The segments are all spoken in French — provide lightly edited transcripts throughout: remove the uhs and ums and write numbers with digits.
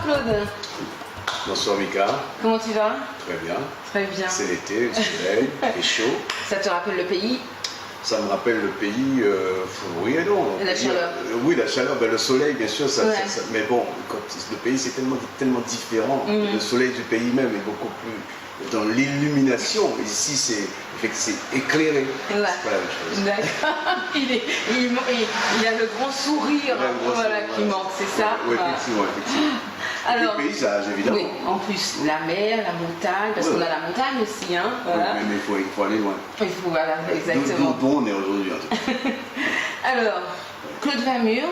Claude. Bonsoir Mika. Comment tu vas? Très bien. Très bien. C'est l'été, le soleil, il fait chaud. Ça te rappelle le pays? Ça me rappelle le pays, oui et non. La chaleur. Oui, la chaleur, ben, le soleil bien sûr, Ouais. mais bon, le pays c'est tellement différent. Le soleil du pays même est beaucoup plus dans l'illumination. Ici c'est éclairé. Ouais. C'est pas la même chose. D'accord. Il a le grand sourire voilà, qui manque, c'est ça? Oui, effectivement, effectivement. Alors, le paysage, évidemment. oui, en plus, la mer, la montagne, parce qu'on a la montagne aussi, hein. Voilà. Oui, mais il faut aller loin. Il faut, voilà, exactement. D'où on est aujourd'hui, en tout cas. Alors, Claude Vamur,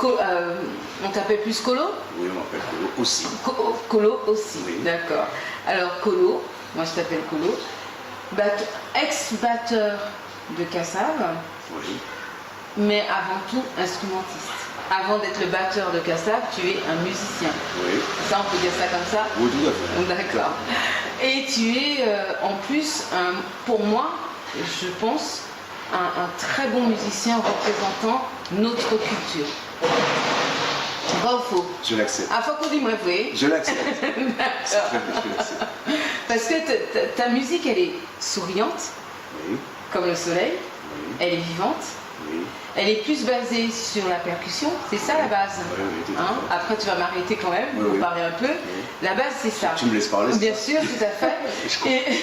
on t'appelle plus Colo? Oui, on m'appelle Colo aussi. Colo aussi, Oui. d'accord. Alors, Colo, moi je t'appelle Colo, ex-batteur de Kassav, Oui. mais avant tout instrumentiste. Avant d'être le batteur de Kassav, tu es un musicien. Oui. Ça, on peut dire ça comme ça? Oui, tout à fait. D'accord. Et tu es en plus, pour moi, je pense, un très bon musicien représentant notre culture. Vrai ou faux? Je l'accepte. Ah, faut qu'on dise moi vrai. Je l'accepte. D'accord. Parce que ta musique, elle est souriante, Oui, comme le soleil, oui, elle est vivante, oui. elle est plus basée sur la percussion, c'est ça la base. Oui, oui, tout à Hein? fait. Après, tu vas m'arrêter quand même Oui, pour oui. parler un peu. Oui. La base, c'est ça. Tu me laisses parler, c'est Bien ça? sûr, tout à fait. Je comprends.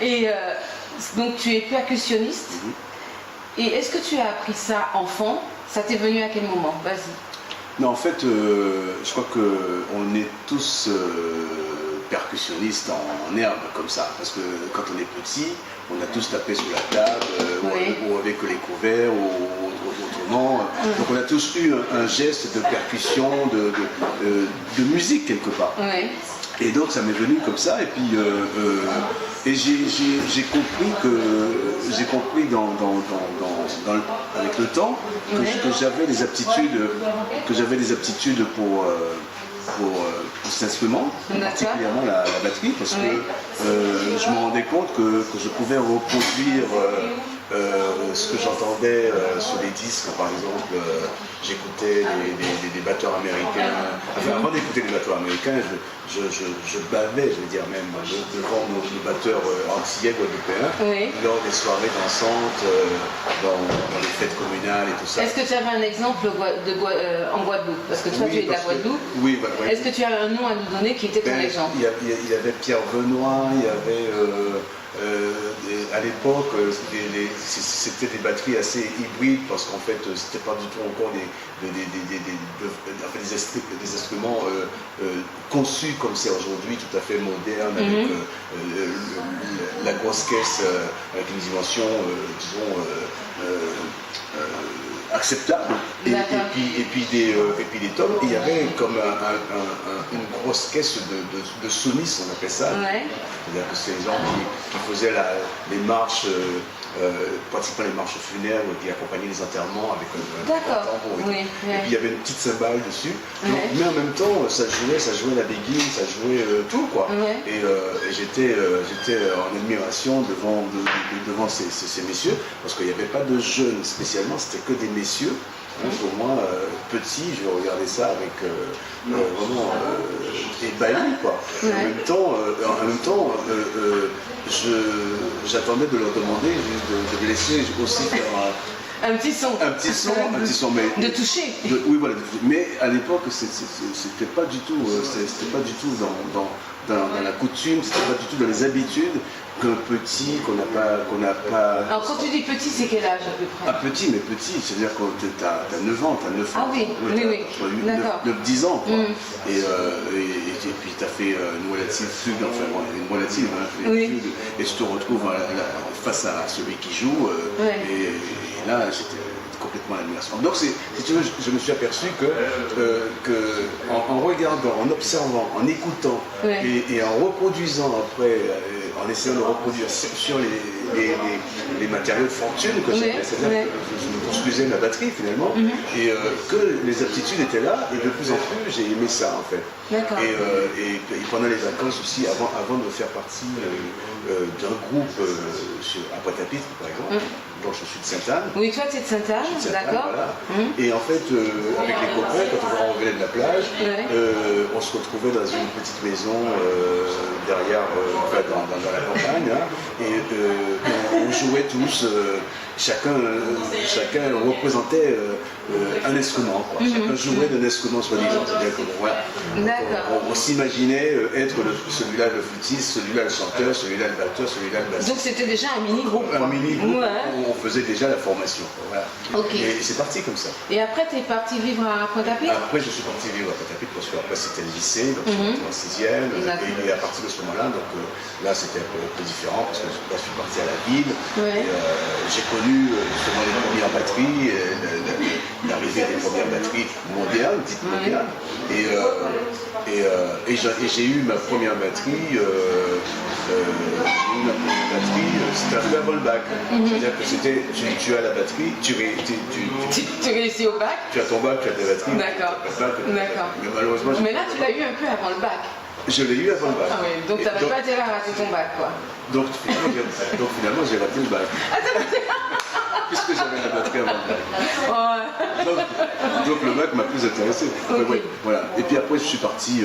et donc, tu es percussionniste. Mhm. Et est-ce que tu as appris ça enfant? Ça t'est venu à quel moment? Vas-y. Non, en fait, je crois qu'on est tous percussionnistes en herbe, comme ça. Parce que quand on est petit, on a tous tapé sur la table, Oui. ou avec les couverts, ou autrement. Donc on a tous eu un geste de percussion, de musique quelque part. Oui. Et donc ça m'est venu comme ça, et puis j'ai compris avec le temps que j'avais des aptitudes pour cet instrument, particulièrement la batterie, parce que je me rendais compte que je pouvais reproduire ce que j'entendais sur des disques, par exemple. J'écoutais des batteurs américains. Enfin, avant d'écouter des batteurs américains, je bavais, je veux dire même, devant nos batteurs antillais guadeloupéens, lors des soirées dansantes, dans les fêtes communales et tout ça. Est-ce que tu avais un exemple en Guadeloupe? Parce que toi, Oui, tu es de la parce que- Guadeloupe. Oui, voilà, oui. Est-ce que tu as un nom à nous donner qui était ton Ben, exemple? il y avait Pierre Benoît, il y avait à l'époque c'était des batteries assez hybrides parce qu'en fait c'était pas du tout encore des instruments conçus comme c'est aujourd'hui, tout à fait moderne, avec la grosse caisse avec une dimension disons acceptable et puis des tomes. Il y avait comme une grosse caisse de sonistes, on appelle ça. Ouais. C'est-à-dire que c'est les gens qui faisaient les marches, pratiquement les marches funèbres, qui accompagnaient les enterrements avec un tambour. Oui, et puis il y avait une petite cymbale dessus. Donc, mais en même temps, ça jouait la béguine, ça jouait tout quoi. Et j'étais en admiration devant ces messieurs, parce qu'il n'y avait pas de jeunes spécialement, c'était que des messieurs. Pour moi, petit, je regardais ça avec vraiment ébahi, quoi. En même temps, j'attendais de leur demander de me laisser aussi faire un petit son. Un petit son, mais de toucher. Oui, voilà. Mais à l'époque, c'était pas du tout dans la coutume, c'était pas du tout dans les habitudes qu'un petit qu'on n'a pas. Alors quand tu dis petit, c'est quel âge à peu près? Un petit, mais petit, c'est-à-dire que t'as 9 ans, Ah oui, oui. D'accord. 9-10 ans, quoi. Et puis t'as fait une relative fugue, enfin une relative fugue, et tu te retrouves face à celui qui joue, et là j'étais complètement à l'admiration. Donc si tu veux, je me suis aperçu que en regardant, en observant, en écoutant et en reproduisant après, en essayant de reproduire sur les matériaux de fortune, que c'est-à-dire que je me construisais ma batterie finalement, et que les aptitudes étaient là, et de plus en plus j'ai aimé ça en fait. Et pendant les vacances aussi, avant de faire partie d'un groupe à Pointe-à-Pitre par exemple, donc je suis de Sainte-Anne. Oui, toi tu es de Sainte-Anne, d'accord. Voilà. Et en fait, avec les copains, quand on revenait de la plage, on se retrouvait dans une petite maison derrière, enfin, dans la campagne, hein, et on jouait tous, chacun représentait un instrument, quoi. Chacun jouait d'un instrument soi-disant. Voilà. On s'imaginait être celui-là le flûtiste, celui-là le chanteur, celui-là le batteur, celui-là le bassiste. Donc c'était déjà un mini-groupe. Un mini-groupe où on faisait déjà la formation. Voilà. Et c'est parti comme ça. Et après, tu es parti vivre à Pointe-à-Pitre? Après, je suis parti vivre à Pointe-à-Pitre parce qu'après c'était le lycée, donc je suis parti en 6e. Et à partir de ce moment-là, donc là c'était un peu différent parce que là je suis parti à la ville. J'ai connu justement les premières batteries, l'arrivée des premières batteries modernes, dites modernes. Et j'ai eu ma première batterie. C'était un peu avant le bac. C'est-à-dire que c'était, tu as la batterie, tu réussis au bac. Tu as ton bac, tu as ta batterie. D'accord. Mais malheureusement. Mais là, tu l'as eu un peu avant le bac. Je l'ai eu avant le bac. Ah oui, donc tu n'avais pas intérêt à rater ton bac, quoi. Donc finalement, j'ai raté le bac. Puisque j'avais la batterie avant le bac. Donc le bac m'a plus intéressé. Voilà. Et puis après, je suis parti.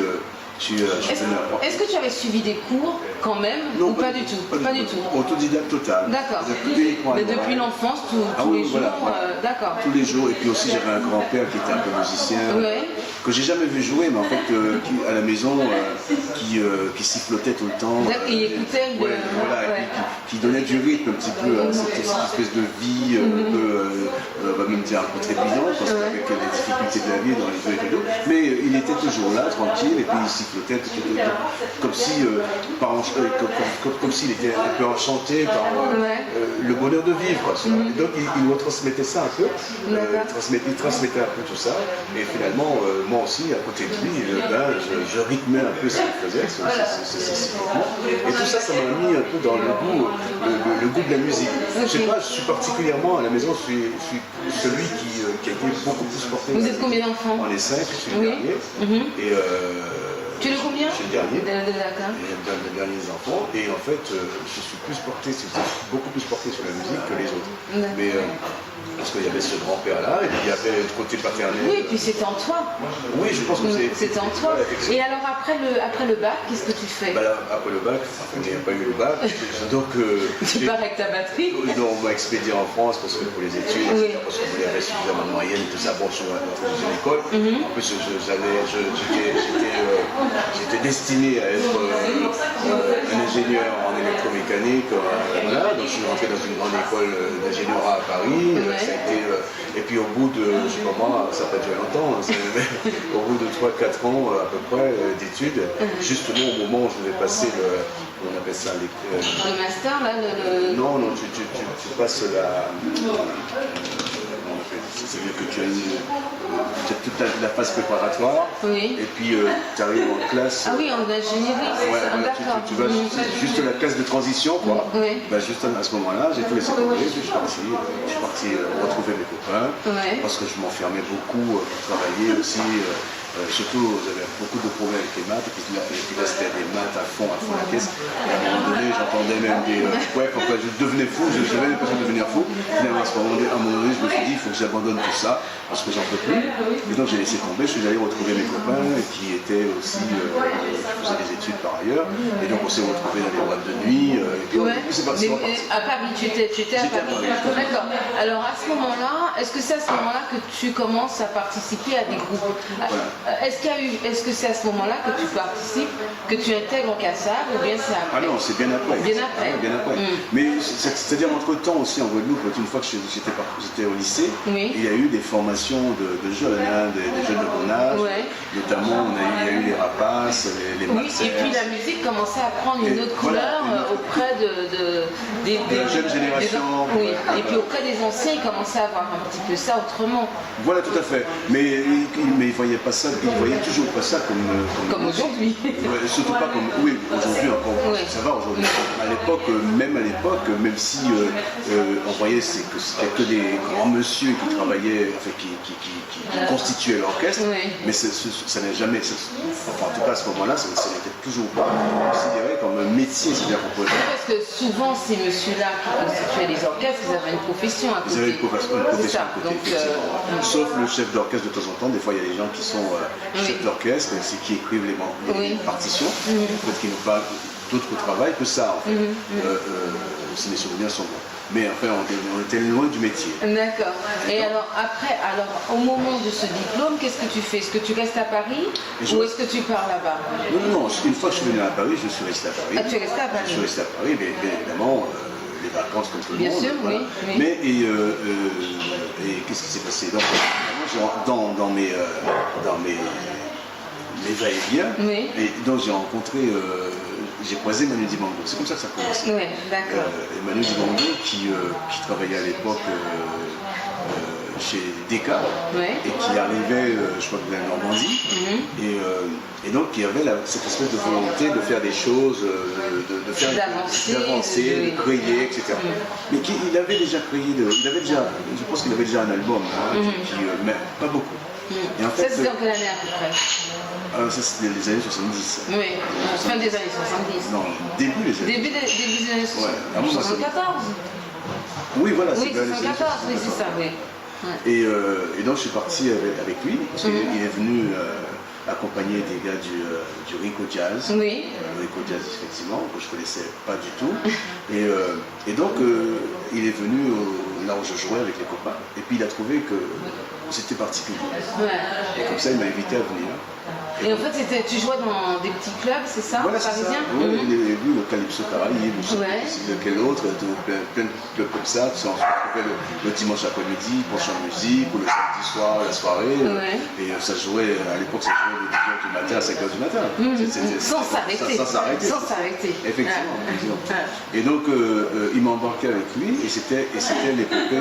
Est-ce que tu avais suivi des cours quand même? Non, ou pas du tout? Pas du tout. Autodidacte total. D'accord. Mais depuis l'enfance, tous les jours, d'accord. Tous les jours. Et puis aussi j'avais un grand-père qui était un peu musicien, que j'ai jamais vu jouer, mais en fait à la maison, qui sifflotait tout le temps. Il écoutait qui donnait du rythme un petit peu à cette espèce de vie, on va même dire un peu trépidante, parce qu'avec les difficultés de la vie dans les jeux et tout. Mais il était toujours là, tranquille, et puis il sifflotait comme si comme s'il était un peu enchanté par le bonheur de vivre. Et donc il nous transmettait ça un peu, il transmettait un peu tout ça, et finalement moi aussi à côté de lui, je rythmais un peu ce qu'il faisait, et tout ça, ça m'a mis un peu dans le goût de la musique. Je sais pas, je suis particulièrement à la maison, je suis celui qui a été beaucoup plus porté. Vous êtes combien d'enfants? On est 5, je suis le dernier. Et tu es le combien? Je suis le dernier. D'accord. Les derniers enfants. Et en fait, je suis beaucoup plus porté sur la musique que les autres. Mais parce qu'il y avait ce grand-père-là, et puis il y avait le côté paternel. Oui, et puis c'était en toi. Oui, je pense que c'était en toi. Et alors après le bac, qu'est-ce que tu fais? Après le bac, il n'y a pas eu le bac. Donc, tu pars avec ta batterie? Non, on m'a expédié en France parce que pour les études, parce qu'on voulait avoir suffisamment de moyenne et tout ça. Bon, je suis rentré dans une école. En plus, j'étais destiné à être un ingénieur en électromécanique. Voilà. Donc je suis rentré dans une grande école d'ingénierat à Paris. Et puis au bout de, je sais pas moi, ça n'a pas duré longtemps, au bout de 3-4 ans à peu près d'études, justement au moment où je devais passer on appelle ça le master là, Non, tu passes c'est-à-dire que tu as toute la phase préparatoire, et puis tu arrives en classe. Ah oui, en ingénierie, d'accord. Tu vas juste la classe de transition, quoi. Juste à ce moment-là, j'ai tout laissé tomber, je suis parti retrouver mes copains, parce que je m'enfermais beaucoup pour travailler aussi. Surtout, j'avais beaucoup de problèmes avec les maths, et puis là c'était des maths à fond la caisse. Et à un moment donné, j'entendais même quand je devenais fou, j'avais l'impression de devenir fou. Finalement, à un moment donné, je me suis dit, il faut que j'abandonne tout ça, parce que j'en peux plus. Et donc j'ai laissé tomber, je suis allé retrouver mes copains, qui étaient aussi, qui faisaient des études par ailleurs. Et donc on s'est retrouvés dans les boîtes de nuit. Et puis c'est parti. À Paris, tu étais à Paris. D'accord. Alors à ce moment-là, est-ce que c'est à ce moment-là que tu commences à participer à des groupes? Est-ce que c'est à ce moment-là que tu participes, que tu intègres au Cassab, ou bien c'est après? Ah non, c'est bien après. Bien après. Mais c'est-à-dire entre temps aussi en Guadeloupe, une fois que j'étais j'étais au lycée, Oui. il y a eu des formations de jeunes, hein, des jeunes de mon âge. Ouais. Notamment, il y a eu les rapaces, les Oui, maxers. et puis la musique commençait à prendre une autre couleur auprès des la jeune génération. Oui, et puis auprès des anciens, ils commençaient à voir un petit peu ça autrement. Voilà, tout à fait. Mais ils ne voyaient pas ça, ils ne voyaient toujours pas ça Comme aujourd'hui. Ouais, surtout pas comme. Oui, aujourd'hui encore. Oui. Ça va aujourd'hui. À l'époque, même si on voyait que c'était que des grands monsieur qui travaillaient, enfin, qui constituaient l'orchestre, Oui. mais ça n'a jamais. Enfin, en tout cas, à ce moment-là, ça n'était toujours pas considéré comme un métier. C'est-à-dire qu'on pouvait. Parce que souvent, ces messieurs-là qui constituaient les orchestres, ils avaient une profession à côté. Ils avaient une profession à côté. Donc, sauf le chef d'orchestre de temps en temps. Des fois, il y a des gens qui sont chefs d'orchestre, c'est qui écrivent les partitions, en fait, qui n'ont pas d'autre travail que ça, en fait. Si mes souvenirs sont bons. Mais enfin, on était loin du métier. D'accord. Et alors, après, au moment de ce diplôme, qu'est-ce que tu fais? Est-ce que tu restes à Paris ou est-ce que tu pars là-bas? Non, une fois que je suis venu à Paris, je suis resté à Paris. Ah, tu es resté à Paris? Je suis resté à Paris, mais bien évidemment, les vacances comme tout le monde. Bien sûr, voilà. oui. Mais, qu'est-ce qui s'est passé? Donc, dans mes va-et-vient, et donc j'ai rencontré, j'ai croisé Manu Dibango. C'est comme ça que ça a commencé. Oui, d'accord. Et Manu Dibango qui travaillait à l'époque chez Decca et qui arrivait, je crois que de la Normandie, et donc qui avait cette espèce de volonté de faire des choses, d'avancer, de créer, etc. Mais il avait déjà créé, je pense qu'il avait déjà un album, mais pas beaucoup. Et en fait, ça c'était en quelle année à peu près? Ça c'était les années 70. Oui, fin des années 70. Non, début des années. Début des années 70. Ouais, 74. Oui, voilà, oui, 74, oui, c'est ça, oui. Ouais. Et donc je suis parti avec lui, parce qu'il est venu accompagné des gars du Rico Jazz. Oui. Rico Jazz, effectivement, que je ne connaissais pas du tout. Et donc, il est venu là où je jouais avec les copains. Et puis, il a trouvé que c'était particulier. Ouais. Et comme ça, il m'a invité à venir. Et en fait, tu jouais dans des petits clubs, c'est ça, voilà, parisiens? Oui, le Calypso Caraïbe, je ne sais pas lequel autre, plein de clubs comme ça. On se retrouvait le dimanche après-midi pour chanter musique, ou le samedi soir, la soirée. Et ça jouait, à l'époque, ça jouait de 10h du matin à 5h du matin. Sans s'arrêter. Sans s'arrêter. Effectivement. Et donc, il m'a embarqué avec lui, et c'était l'épopée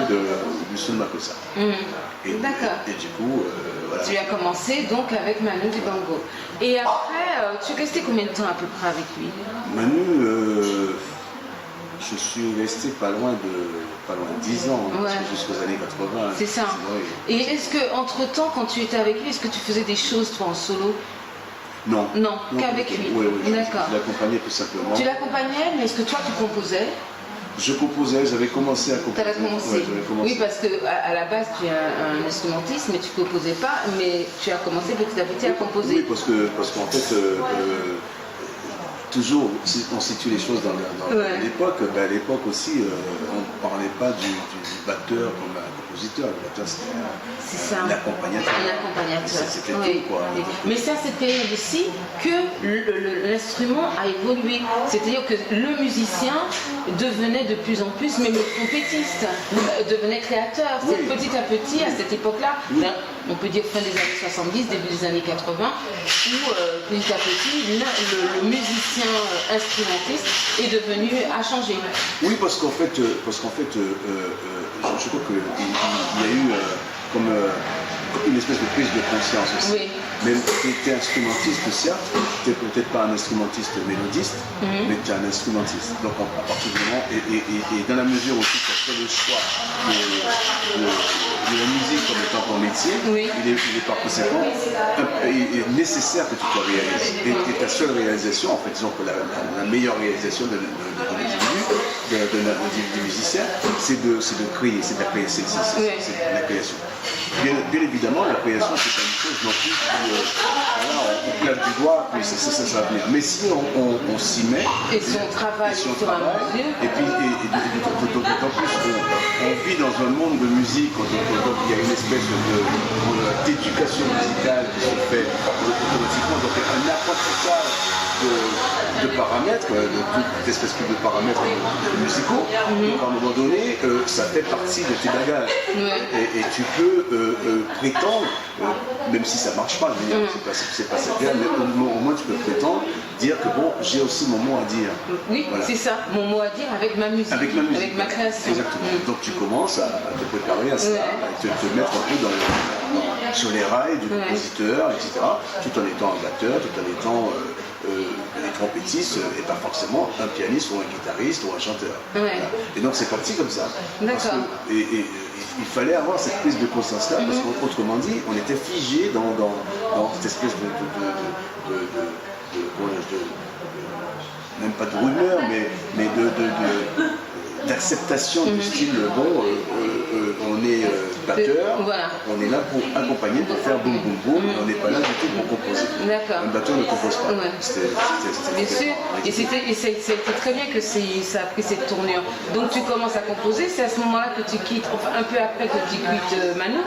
du Sun Makossa. D'accord. Et du coup, voilà. Tu as commencé donc avec Manu Dibango. Et après, tu es resté combien de temps à peu près avec lui? Manu, je suis resté pas loin de 10 ans, jusqu'aux années 80. C'est ça. Et est-ce que entre temps, quand tu étais avec lui, est-ce que tu faisais des choses toi en solo? Non. Non, qu'avec lui. Oui, d'accord. Je l'accompagnais tout simplement. Tu l'accompagnais, mais est-ce que toi tu composais? Je composais, j'avais commencé à composer. Tu avais commencé. Ouais, oui, parce qu'à la base, tu es un instrumentiste, mais tu ne composais pas, mais tu as commencé petit à petit à composer. Oui, parce qu'en fait, toujours, si on situe les choses dans l'époque, à l'époque aussi, on ne parlait pas du batteur comme un compositeur. Le batteur, c'était l'accompagnateur. C'était tout, quoi. Mais c'est à cette période-ci que l'instrument a évolué. C'est-à-dire que le musicien devenait de plus en plus, même le trompettiste, devenait créateur. C'est petit à petit, à cette époque-là, on peut dire fin des années 70, début des années 80, où petit à petit, le musicien instrumentiste a changé. Oui, parce qu'en fait, je trouve qu'il y a eu comme une espèce de prise de conscience aussi. Oui. Même tu étais instrumentiste, certes, tu n'es peut-être pas un instrumentiste mélodiste, mais tu es un instrumentiste. Donc à partir du moment, et dans la mesure où tu as fait le choix de la musique comme étant ton métier, il est par conséquent nécessaire que tu te réalises. Et ta seule réalisation, en fait, disons que la meilleure réalisation de l'individu, du musicien, c'est de créer, c'est de la création. C'est la création. Bien évidemment, la création, c'est pas une chose non plus on claque du doigt, puis ça va venir. Mais si on s'y met, et si on travaille, et puis d'autant plus on vit dans un monde de musique, donc il y a une espèce d'éducation musicale qui se fait automatiquement, donc un apprentissage de paramètres, toute espèce de paramètres musicaux. Donc à un moment donné, ça fait partie de tes bagages. Et tu peux prétendre, même si ça ne marche pas, c'est pas ça bien, mais au moins tu peux prétendre, dire que bon, j'ai aussi mon mot à dire. Oui, voilà. C'est ça, mon mot à dire avec ma musique, avec ma création. Exactement. Donc tu commences à te préparer à ça, à te mettre un peu sur les rails du compositeur, etc., tout en étant un batteur, tout en étant les trompettistes et pas forcément un pianiste ou un guitariste ou un chanteur. Voilà. Et donc c'est parti comme ça. D'accord. Et il fallait avoir cette prise de conscience-là, parce qu'autrement dit, on était figé dans cette espèce même pas de rumeur, mais d'acceptation du style, bon, on est batteur, on est là pour accompagner, pour faire boum boum boum, on n'est pas là du tout pour composer. Un batteur ne compose pas. Bien sûr, et ça a été très bien que ça a pris cette tournure. Donc tu commences à composer, c'est à ce moment-là que tu quittes, enfin un peu après que tu quittes Manu.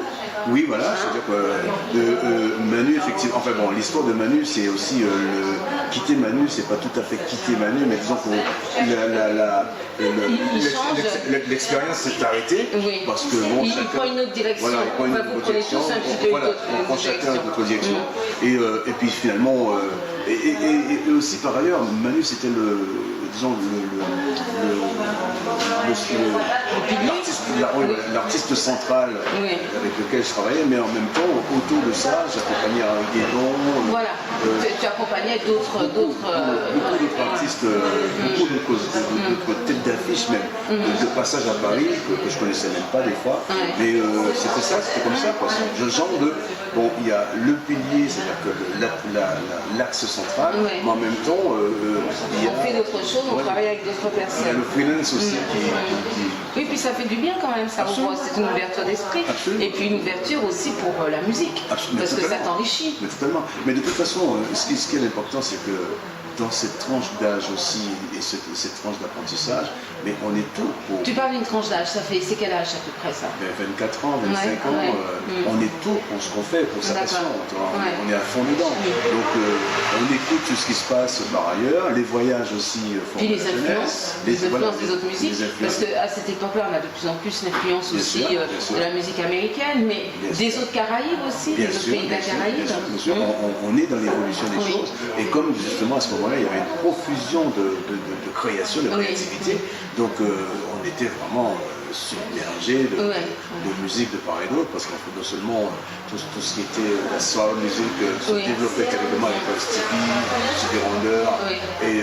Oui, voilà, c'est-à-dire que Manu, effectivement, enfin bon, l'histoire de Manu, c'est aussi quitter Manu, c'est pas tout à fait quitter Manu, mais disons que l'expérience s'est arrêtée, parce que bon, il prend une autre direction, vous prenez tous un petit peu on prend chacun une autre direction, et puis finalement, et aussi par ailleurs, Manu c'était l'artiste central avec lequel je travaillais, mais en même temps, autour de ça, j'accompagnais un Guédon. Voilà, tu accompagnais d'autres artistes, beaucoup d'autres têtes d'affiche même, de passage à Paris, que je connaissais même pas des fois, mais c'était comme ça, quoi. Ce genre de, bon, il y a le pilier, c'est-à-dire que l'axe central, mais en même temps, on fait d'autres choses, on travaille avec d'autres personnes. Il y a le freelance aussi Oui, puis ça fait du bien quand même, ça ouvre, c'est une ouverture d'esprit. Et puis une ouverture aussi pour la musique, parce que ça t'enrichit. Mais totalement. Mais de toute façon, ce qui est important, c'est que dans cette tranche d'âge aussi, et cette tranche d'apprentissage, mais on est tout pour... Tu parles d'une tranche d'âge, c'est quel âge à peu près ça? 24 ans, 25 ans, on est tout pour ce qu'on fait, pour sa passion, on est à fond dedans. Donc on écoute tout ce qui se passe par ailleurs, les voyages aussi font puis les influences des autres musiques, parce qu'à cette époque-là, on a de plus en plus l'influence aussi de la musique américaine, mais des autres Caraïbes aussi, des autres pays de la Caraïbe. Bien sûr, on est dans l'évolution des choses, et comme justement à ce moment-là, il y avait une profusion de création, de créativité, donc on était vraiment submergé de musique de part et d'autre, parce qu'en fait, non seulement tout ce qui était la soul music se développait terriblement avec Stevie Wonder et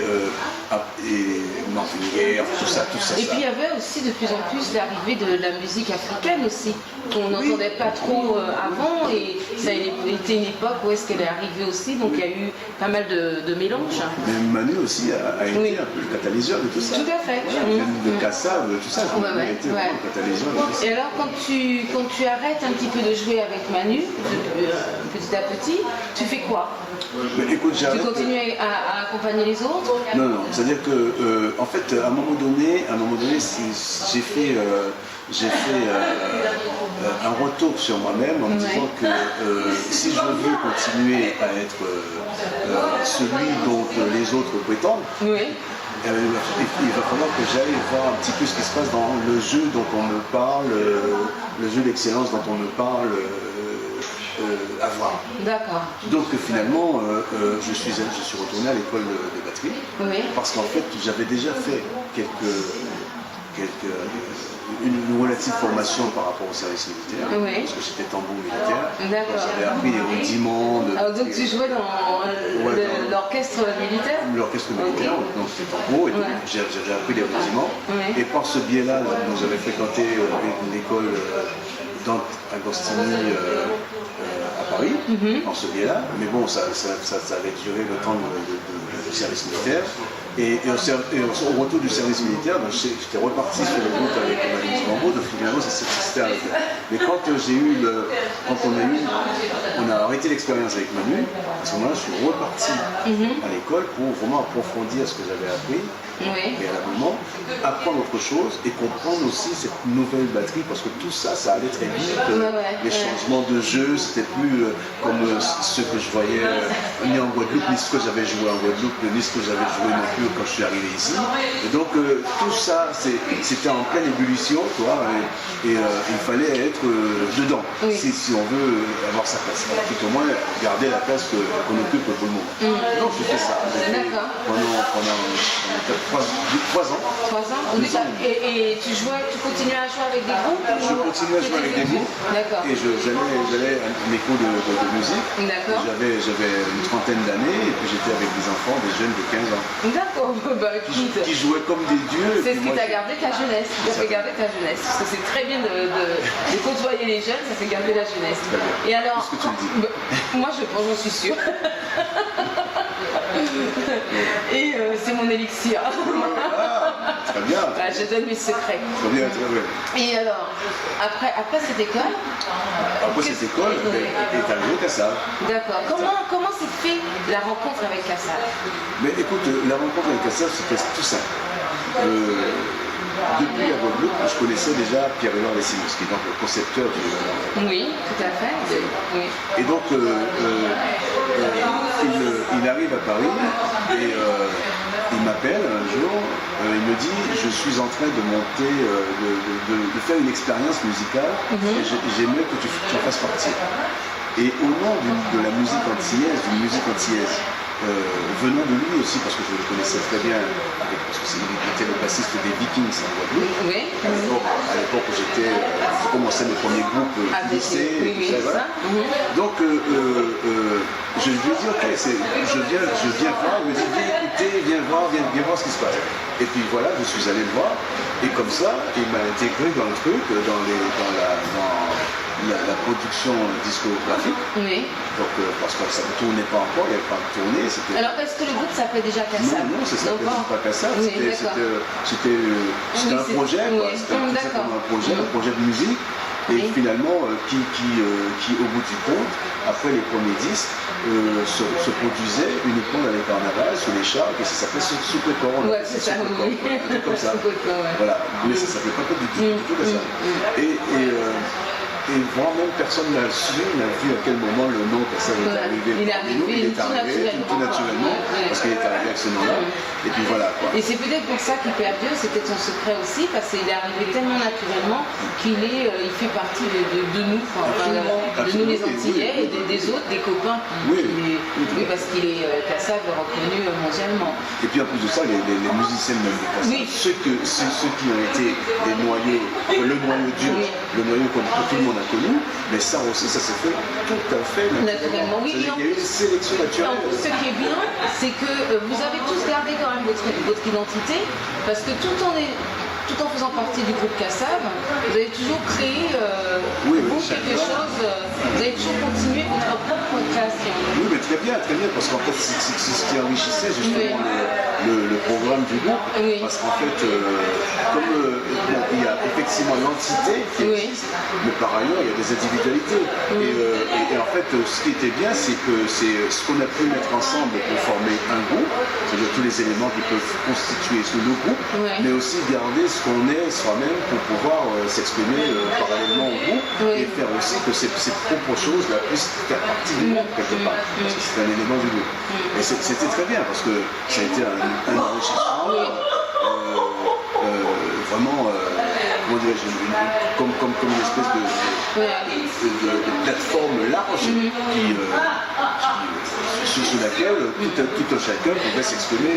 Marvin Gaye, tout ça. Et puis il y avait aussi de plus en plus l'arrivée de la musique africaine aussi, qu'on n'entendait pas trop avant, et ça a été une époque où est-ce qu'elle est arrivée aussi, donc il y a eu pas mal de mélanges. Mais Manu aussi a été un peu le catalyseur de tout ça. Tout à fait. De Kassav, tout ça, a été vraiment le catalyseur de tout ça. Et alors quand tu arrêtes un petit peu de jouer avec Manu, petit à petit, tu fais quoi? Écoute, tu continues à accompagner les autres? Non, c'est-à-dire que, en fait, à un moment donné, j'ai fait un retour sur moi-même en me disant que si je veux continuer à être celui dont les autres prétendent, il va falloir que j'aille voir un petit peu ce qui se passe dans le jeu dont on me parle, le jeu d'excellence dont on me parle. Avoir. D'accord. Donc finalement, je suis retourné à l'école de batterie, parce qu'en fait j'avais déjà fait une relative formation par rapport au service militaire, parce que j'étais tambour militaire. J'avais appris les rudiments de... Alors donc tu jouais dans l'orchestre militaire? L'orchestre militaire, donc c'était tambour, et donc j'avais appris les rudiments. Et par ce biais-là, j'avais fréquenté une école d'Agostini à Paris, en ce biais-là, mais bon, ça avait duré le temps du service militaire. Et au retour du service militaire, j'étais reparti sur le route avec Manu Dibango, donc finalement c'était arrêté. Mais quand on a arrêté l'expérience avec Manu, à ce moment-là, je suis reparti à l'école pour vraiment approfondir ce que j'avais appris. préalablement, apprendre autre chose et comprendre aussi cette nouvelle batterie parce que tout ça, ça allait très vite. Les changements de jeu, c'était plus comme ce que je voyais ni en Guadeloupe, ni ce que j'avais joué en Guadeloupe, ni ce que j'avais joué non plus quand je suis arrivé ici. Et donc tout ça, c'était en pleine ébullition, quoi, et il fallait être dedans, si on veut avoir sa place. Tout au moins garder la place qu'on occupe pour le moment. Donc j'ai fait ça. Pendant 3 ans. 3 ans. Et tu continuais à jouer avec des groupes? Je continuais à jouer avec des groupes. D'accord. Et j'allais à mes cours de musique. D'accord. J'avais une trentaine d'années et puis j'étais avec des enfants, des jeunes de 15 ans. D'accord. Bah, écoute, qui jouaient comme des dieux. C'est ce qui t'a gardé ta jeunesse. Ça fait garder ta jeunesse. Parce que c'est très bien de côtoyer les jeunes, ça fait garder la jeunesse. Et alors, qu'est-ce que tu me dis? Moi je pense, j'en suis sûre. Et c'est mon élixir. Très bien. Je donne mes secrets. Très bien, très bien. Et alors, après cette école est arrivé Kassav. D'accord. Comment s'est fait la rencontre avec Kassav? Mais écoute, la rencontre avec Kassav, c'était tout simple. Depuis la Guadeloupe, je connaissais déjà Pierre-Édouard Lessinos, qui est donc le concepteur du... Oui, tout à fait. Oui. Et donc, il arrive à Paris et il m'appelle un jour, il me dit, je suis en train de monter, de faire une expérience musicale et j'aimerais que tu en fasses partie. Et au nom de la musique antillaise, d'une musique antillaise, venant de lui aussi, parce que je le connaissais très bien, parce que il était le bassiste des Vikings en Guadeloupe. Oui. À l'époque où je commençais mes premiers groupes lycée, et tout ça, voilà. Donc je lui ai dit ok, je viens voir, il me dit viens écouter, viens voir ce qui se passe. Et puis voilà, je suis allé le voir, et comme ça, il m'a intégré dans le truc, dans la production discographique. Oui. Donc, parce que ça ne tournait pas encore, il n'y avait pas de tournée. Alors, est-ce que le groupe s'appelait déjà Kassav? Non, ça s'appelait pas Kassav. C'était un projet, c'était un projet de musique. Et finalement, qui au bout du compte, après les premiers disques, se produisait uniquement dans les carnavals, sur les chars, et ça s'appelait Soupécor. Ouais, c'est ça, oui. Comme ça. Voilà, mais ça ne s'appelait pas du tout Kassav. Et vraiment, personne n'a su, n'a vu à quel moment le nom Kassav est arrivé. Il est arrivé tout naturellement, parce qu'il est arrivé avec ce nom-là. Et puis voilà, quoi. Et c'est peut-être pour ça qu'Hyper Dieu, c'était son secret aussi, parce qu'il est arrivé tellement naturellement qu'il fait partie de nous, de nous les Antillais et des autres, des copains parce qu'il est Kassav reconnu mondialement. Et puis en plus de ça, les musiciens même de Kassav, ceux qui ont été les noyaux, le noyau dur, le noyau que tout le monde a connu, mais ça aussi, ça s'est fait tout à fait naturellement. Oui, il y a eu une sélection naturelle. En plus, ce qui est bien, c'est que vous avez tous gardé quand même votre identité, parce que tout en faisant partie du groupe Kassav, vous avez toujours créé quelque chose, vous avez toujours continué votre propre podcast. Oui, mais très bien, parce qu'en fait, c'est ce qui enrichissait justement le programme du groupe, parce qu'en fait, comme il y a effectivement l'entité qui existe, mais par ailleurs, il y a des individualités. Et en fait, ce qui était bien, c'est que c'est ce qu'on a pu mettre ensemble pour former un groupe, c'est-à-dire tous les éléments qui peuvent constituer sous le groupe, mais aussi garder ce qu'on est soi-même pour pouvoir s'exprimer parallèlement au groupe et faire aussi que ces propres choses puissent faire partie du groupe quelque part, parce que c'est un élément du groupe. Et c'était très bien parce que ça a été un enrichissement vraiment, comment dirais-je, comme une espèce de plateforme large sous laquelle tout un chacun pouvait s'exprimer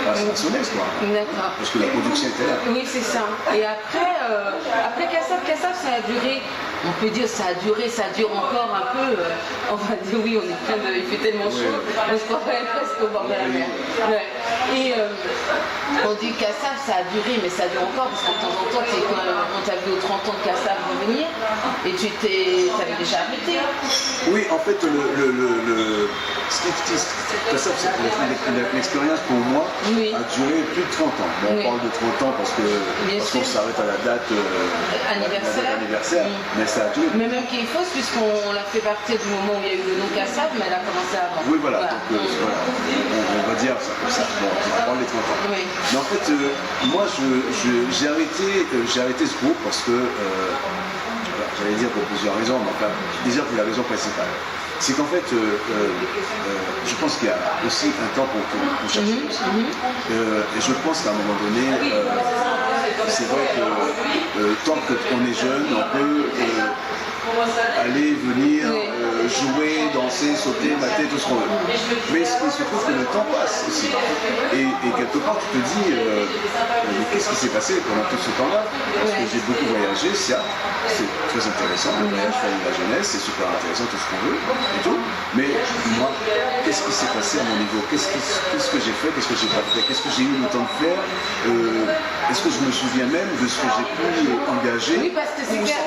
à son aise, quoi. D'accord. Parce que la production était là. Oui, c'est ça. Et après Kassav, ça a duré, on peut dire ça dure encore un peu. On va dire oui, il fait tellement chaud, on se croirait presque au bord de la mer. Et on dit Kassav, ça a duré, mais ça dure encore, parce que de temps en temps, on t'a vu aux 30 ans de Kassav revenir, Et tu avais déjà arrêté? Oui, en fait, Kassav, l'expérience pour moi a duré plus de 30 ans. Bon, on parle de 30 ans parce qu'on s'arrête à la date anniversaire, mais ça a duré. Mais même qui est fausse, puisqu'on l'a fait partir du moment où il y a eu le nom Kassav, mais elle a commencé avant. Oui, voilà. Donc, on va dire ça comme ça. Bon, on va parler de 30 ans. Oui. Mais en fait, moi, j'ai arrêté ce groupe parce que, j'allais dire pour plusieurs raisons, mais enfin, déjà pour la raison principale. C'est qu'en fait, je pense qu'il y a aussi un temps pour chercher. Et je pense qu'à un moment donné, c'est vrai que tant qu'on est jeune, on peut aller, venir, jouer, danser, sauter, mater, tout ce qu'on veut. Mais il se trouve que le temps passe aussi. Et quelque part, tu te dis, mais qu'est-ce qui s'est passé pendant tout ce temps-là? Parce que j'ai beaucoup voyagé, c'est très intéressant, le voyage fait la jeunesse, c'est super intéressant, tout ce qu'on veut, et tout. Mais moi, qu'est-ce qui s'est passé à mon niveau? Qu'est-ce que j'ai fait? Qu'est-ce que j'ai pas fait? Qu'est-ce que j'ai eu le temps de faire? Est-ce que je me souviens même de ce que j'ai pu engager? Oui, parce que c'est clair.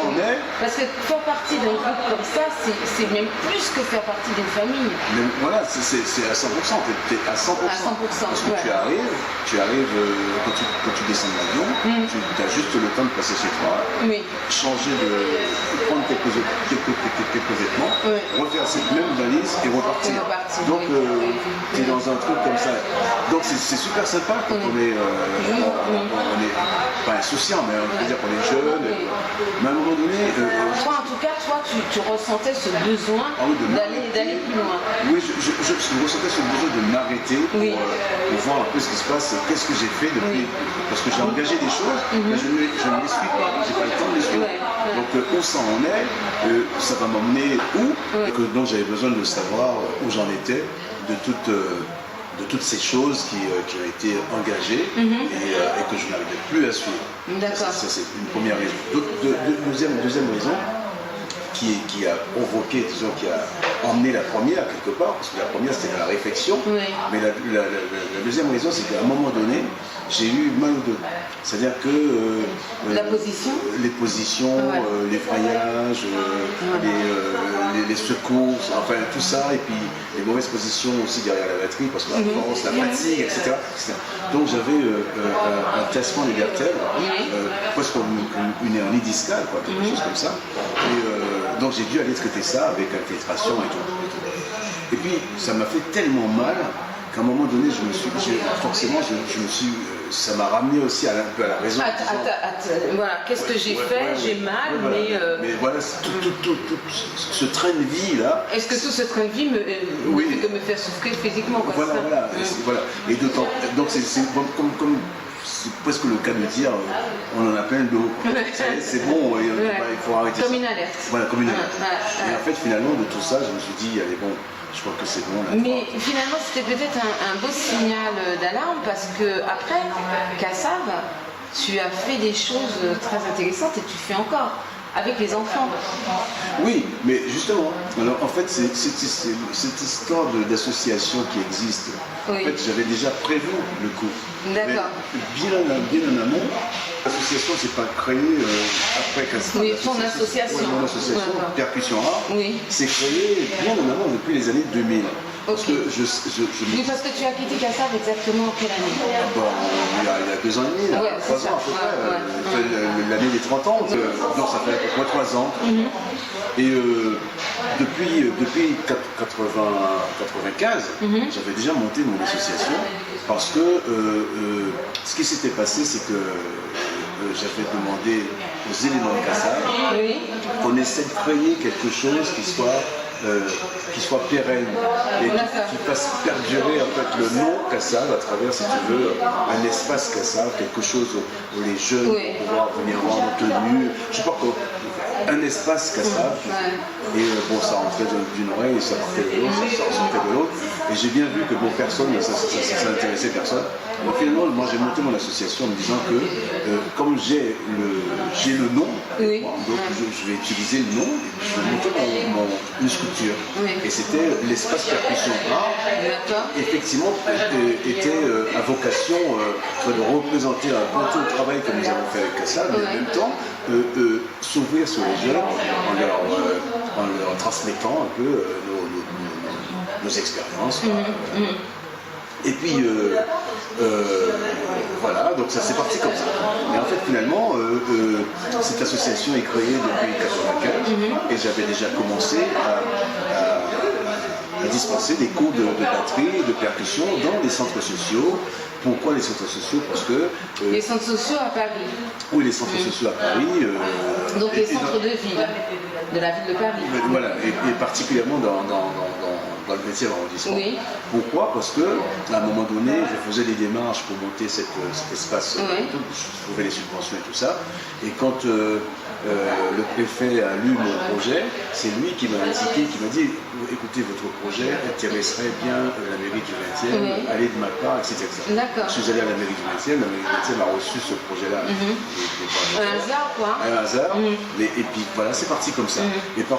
Parce que faire partie d'un groupe comme ça, c'est même plus que faire partie d'une famille. Mais voilà, c'est à 100%. Tu es à 100%. Parce que tu arrives quand tu descends de l'avion, tu as juste le temps de passer chez toi, changer prendre quelques vêtements, refaire cette même valise et repartir. Donc, tu es dans un truc comme ça. Donc, c'est super sympa quand on est pas insouciant, mais on peut dire qu'on est jeune. Mais à un moment donné. Toi, en tout cas, tu ressentais ce besoin d'aller plus loin. Oui, je ressentais ce besoin de m'arrêter pour voir un peu ce qui se passe, qu'est-ce que j'ai fait depuis. Parce que j'ai engagé des choses, mais je ne les suis pas, j'ai pas le temps de les suivre. Donc où ça en est, ça va m'emmener où, et donc j'avais besoin de savoir où j'en étais de toutes ces choses qui ont été engagées et que je n'arrivais plus à suivre. D'accord. Ça, c'est une première raison. Deuxième raison qui a provoqué, disons, qui a emmené la première quelque part, parce que la première c'était la réflexion, mais la deuxième raison c'est qu'à un moment donné, j'ai eu mal au dos. C'est-à-dire que les positions, les voyages, les secours, enfin tout ça, et puis les mauvaises positions aussi derrière la batterie, parce que la force, la fatigue, etc. Donc j'avais un tassement des vertèbres, presque comme une hernie discale, quoi, quelque chose comme ça. Et donc j'ai dû aller traiter ça avec infiltration et tout. Et puis ça m'a fait tellement mal qu'à un moment donné, ça m'a ramené aussi un peu à la raison. Voilà, qu'est-ce que j'ai fait? J'ai mal, mais voilà, tout ce train de vie là. Est-ce que tout ce train de vie me fait que me faire souffrir physiquement, quoi? Voilà. Et d'autant, donc c'est comme c'est presque le cas de dire on en a plein le dos. C'est bon, il faut arrêter. Comme une alerte. Voilà, comme une alerte. Et en fait, finalement, de tout ça, je me suis dit, allez, bon, je crois que c'est bon. Là, mais finalement, c'était peut-être un beau signal d'alarme parce que après Kassav, tu as fait des choses très intéressantes et tu fais encore avec les enfants. Oui, mais justement, alors en fait, c'est cette histoire d'association qui existe. En fait, j'avais déjà prévu le coup. D'accord. Bien en amont, l'association s'est pas créée après Kassav. Oui, ton association. Oui, mon association, Percussion Art, s'est créée bien en amont depuis les années 2000. Parce que oui, parce que tu as quitté Kassav exactement en quelle année? Il y a 2 ans et demi, 3 ans à peu près, l'année des 30 ans, donc ça fait à peu près 3 ans. Et depuis 95, j'avais déjà monté mon association parce que ce qui s'était passé, c'est que j'avais demandé aux éléments de Kassav qu'on essaie de créer quelque chose qui soit pérenne et qui fasse perdurer en fait le nom Kassav à travers, si tu veux, un espace Kassav, quelque chose où les jeunes vont pouvoir venir voir nos tenues. Je sais pas quoi. Un espace Kassav, et bon, ça rentrait d'une oreille et ça partait de l'autre, ça sortait de l'autre, et j'ai bien vu que bon, personne, ça n'intéressait personne. Donc finalement, moi j'ai monté mon association en me disant que comme j'ai le nom, donc je vais utiliser le nom, je vais monter une structure structure. Oui. Et c'était l'espace percussion art. D'accord. Effectivement, était à vocation de représenter un peu tout le travail que nous avons fait avec Kassab, mais en même temps s'ouvrir sur les jeunes en leur transmettant un peu nos expériences. Et puis, voilà, donc ça s'est parti comme ça. Mais en fait, finalement, cette association est créée depuis 1995 et j'avais déjà commencé à dispenser des cours de batterie et de percussion dans les centres sociaux. Pourquoi les centres sociaux? Parce que... les centres sociaux à Paris. Oui, les centres sociaux à Paris. Donc les centres de ville, de la ville de Paris. Voilà, et particulièrement dans le 20e arrondissement. Oui. Pourquoi? Parce que à un moment donné, je faisais des démarches pour monter cet espace, je trouvais les subventions et tout ça. Et quand le préfet a lu mon projet, c'est lui qui m'a indiqué, qui m'a dit écoutez, votre projet intéresserait bien la mairie du 20e, allez de ma part, etc. D'accord. Je suis allé à la mairie du 20e, la mairie du 20e a reçu ce projet-là. Un hasard, quoi. Un hasard. Et puis voilà, c'est parti comme ça. Et par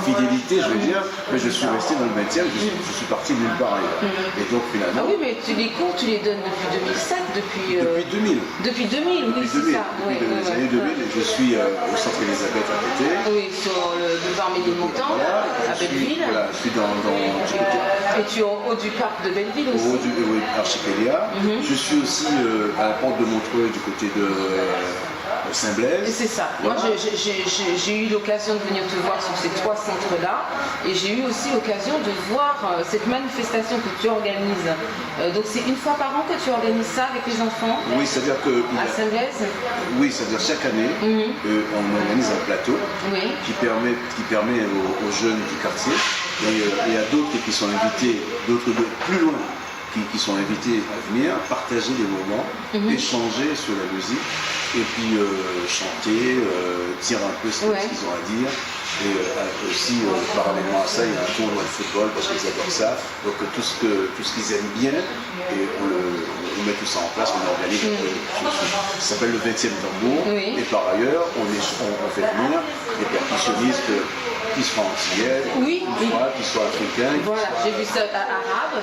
fidélité, je veux dire, mais je suis resté dans le 20e, je suis parti nulle part ailleurs. Et donc finalement... Ah oui, mais les cours, tu les donnes depuis 2007, Depuis 2000. Depuis 2000, oui, c'est ça. Depuis les années 2000, je suis au centre Elisabeth à côté. Oui, sur le boulevard Ménilmontant, à Belleville. Voilà, je suis du côté... Et tu es au haut du parc de Belleville aussi. Au haut du Archipélia. Je suis aussi à la porte de Montreuil du côté de Saint-Blaise. C'est ça. Voilà. Moi, j'ai eu l'occasion de venir te voir sur ces 3 centres-là. Et j'ai eu aussi l'occasion de voir cette manifestation que tu organises. Donc c'est une fois par an que tu organises ça avec les enfants? Oui, c'est-à-dire que... À Saint-Blaise? Oui, c'est-à-dire chaque année, on organise un plateau qui permet aux jeunes du quartier, et il y a d'autres qui sont invités, d'autres plus loin, qui sont invités à venir partager des moments, échanger sur la musique, et puis chanter, dire un peu ce qu'ils ont à dire. Et aussi, parallèlement à ça, il y a un tournoi de football parce qu'ils adorent ça. Donc tout ce qu'ils aiment bien, et on met tout ça en place, on organise. Ça s'appelle le 20e tambour. Et par ailleurs, on fait venir des percussionnistes qui soient antillais, qui soient africains. Voilà, j'ai vu ça arabe,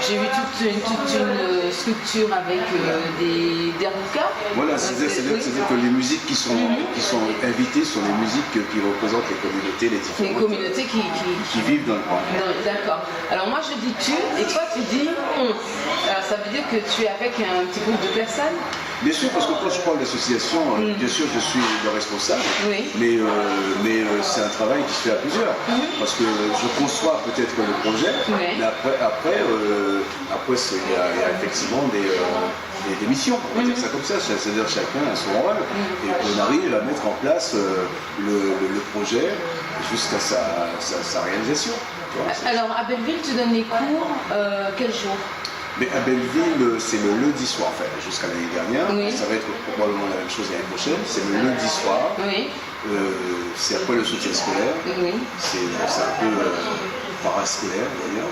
j'ai vu toute une structure avec des roukas. Voilà, c'est-à-dire que les musiques qui sont invitées sont les musiques qui représentent les communautés, les différentes. Les communautés qui vivent dans le coin. D'accord. Alors moi je dis tu et toi tu dis on. Alors ça veut dire que tu es avec un petit groupe de personnes? Bien sûr, parce que quand je parle d'association, bien sûr je suis le responsable, mais c'est un travail qui se fait à plusieurs. Parce que je conçois peut-être le projet, mais après il y a effectivement des missions, on va dire ça comme ça, c'est-à-dire chacun a son rôle, et on arrive à mettre en place le projet jusqu'à sa réalisation. Alors à Belleville, tu donnes les cours quel jour? Mais à Belleville, c'est le lundi soir, enfin, jusqu'à l'année dernière. Ça va être probablement la même chose l'année prochaine. C'est le lundi soir. C'est après le soutien scolaire. C'est un peu parascolaire, d'ailleurs.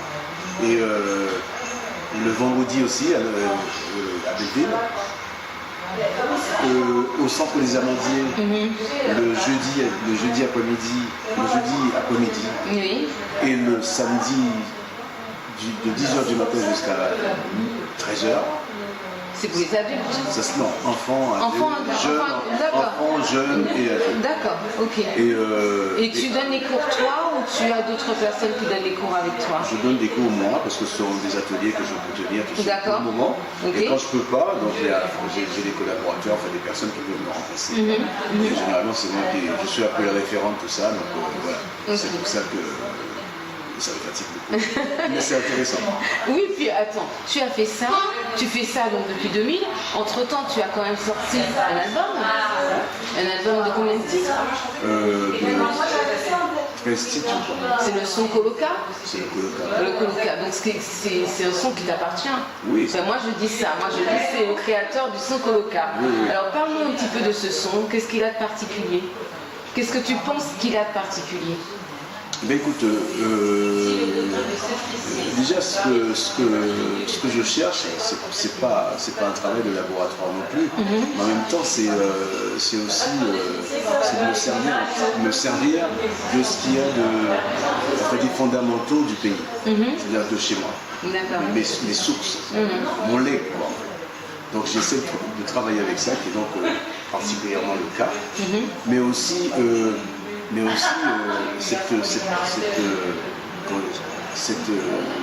Et le vendredi aussi, à Belleville. Au centre des Amandiers, le jeudi après-midi, et le samedi de 10h du matin jusqu'à 13h. C'est pour les adultes? Non, enfants, jeunes et adultes. D'accord, ok. Et tu donnes les cours toi ou tu as d'autres personnes qui donnent les cours avec toi? Je donne des cours moi parce que ce sont des ateliers que je peux tenir tout seul pour le moment. Et quand je peux pas, donc j'ai des collaborateurs, enfin des personnes qui peuvent me remplacer. Et généralement c'est moi je suis un peu le référent de tout ça, donc voilà. C'est pour ça que ça me fatigue beaucoup. Mais c'est intéressant. Oui, puis attends, tu as fait ça, tu fais ça donc depuis 2000. Entre-temps, tu as quand même sorti un album. Un album de combien de titres? 13 titres. C'est le son Coloca? C'est le Coloca. Le Coloca. Donc c'est un son qui t'appartient. Oui. Enfin, moi je dis ça. Moi je dis c'est le créateur du son Coloca. Oui. Alors parle-nous un petit peu de ce son. Qu'est-ce qu'il a de particulier? Qu'est-ce que tu penses qu'il a de particulier? Ben écoute, déjà ce que je cherche, c'est pas un travail de laboratoire non plus, mais en même temps c'est aussi de me servir de ce qu'il y a des fondamentaux du pays, c'est-à-dire de chez moi, mes sources, mon lait, quoi. Donc j'essaie de travailler avec ça, qui est donc particulièrement le cas, mais aussi